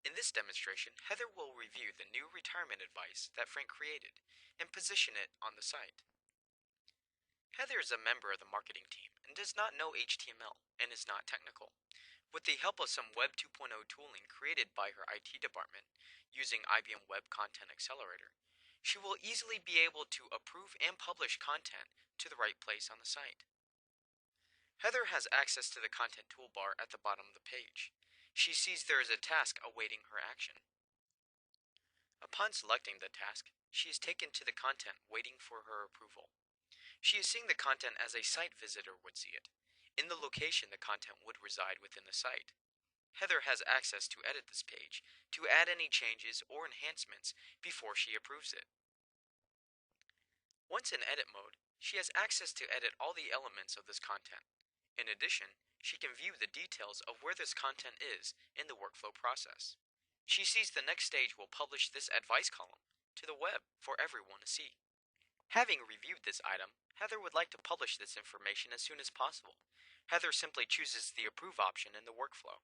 In this demonstration, Heather will review the new retirement advice that Frank created and position it on the site. Heather is a member of the marketing team and does not know HTML and is not technical. With the help of some Web 2.0 tooling created by her IT department using IBM Web Content Accelerator, she will easily be able to approve and publish content to the right place on the site. Heather has access to the content toolbar at the bottom of the page. She sees there is a task awaiting her action. Upon selecting the task, she is taken to the content waiting for her approval. She is seeing the content as a site visitor would see it, in the location the content would reside within the site. Heather has access to edit this page, to add any changes or enhancements before she approves it. Once in edit mode, she has access to edit all the elements of this content. In addition, she can view the details of where this content is in the workflow process. She sees the next stage will publish this advice column to the web for everyone to see. Having reviewed this item, Heather would like to publish this information as soon as possible. Heather simply chooses the approve option in the workflow.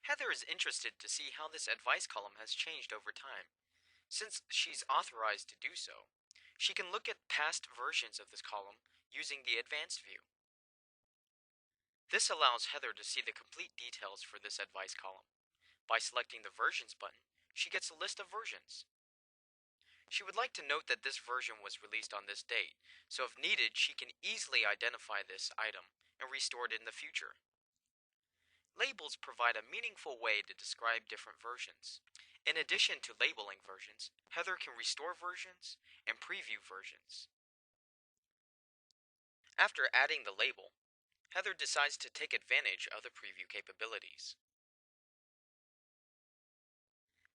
Heather is interested to see how this advice column has changed over time. Since she's authorized to do so, she can look at past versions of this column using the advanced view. This allows Heather to see the complete details for this advice column. By selecting the Versions button, she gets a list of versions. She would like to note that this version was released on this date, so if needed, she can easily identify this item and restore it in the future. Labels provide a meaningful way to describe different versions. In addition to labeling versions, Heather can restore versions and preview versions. After adding the label, Heather decides to take advantage of the preview capabilities.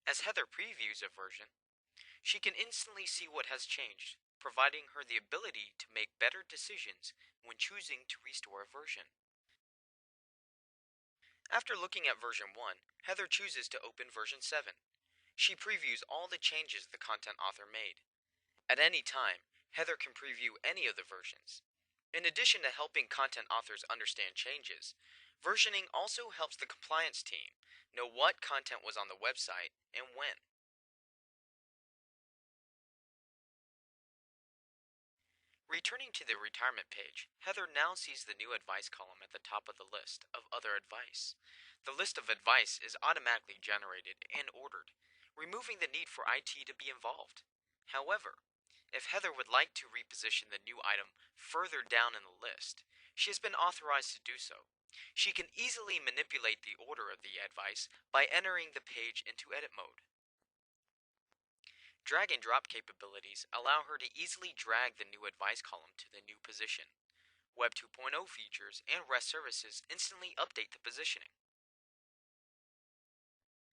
As Heather previews a version, she can instantly see what has changed, providing her the ability to make better decisions when choosing to restore a version. After looking at version 1, Heather chooses to open version 7. She previews all the changes the content author made. At any time, Heather can preview any of the versions. In addition to helping content authors understand changes, versioning also helps the compliance team know what content was on the website and when. Returning to the retirement page, Heather now sees the new advice column at the top of the list of other advice. The list of advice is automatically generated and ordered, removing the need for IT to be involved. However, if Heather would like to reposition the new item further down in the list, she has been authorized to do so. She can easily manipulate the order of the advice by entering the page into edit mode. Drag and drop capabilities allow her to easily drag the new advice column to the new position. Web 2.0 features and REST services instantly update the positioning.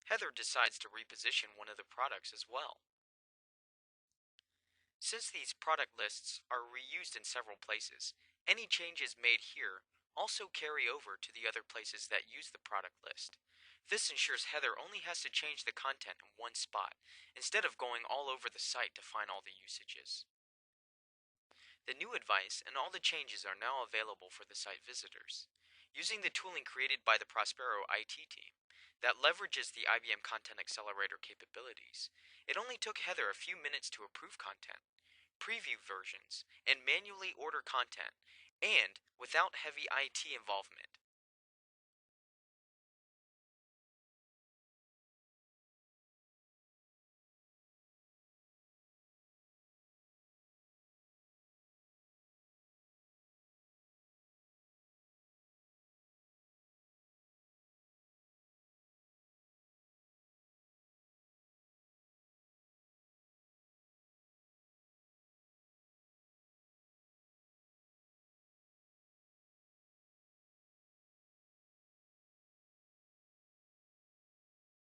Heather decides to reposition one of the products as well. Since these product lists are reused in several places, any changes made here also carry over to the other places that use the product list. This ensures Heather only has to change the content in one spot, instead of going all over the site to find all the usages. The new advice and all the changes are now available for the site visitors. Using the tooling created by the Prospero IT team that leverages the IBM Content Accelerator capabilities, it only took Heather a few minutes to approve content, preview versions, and manually order content, and without heavy IT involvement.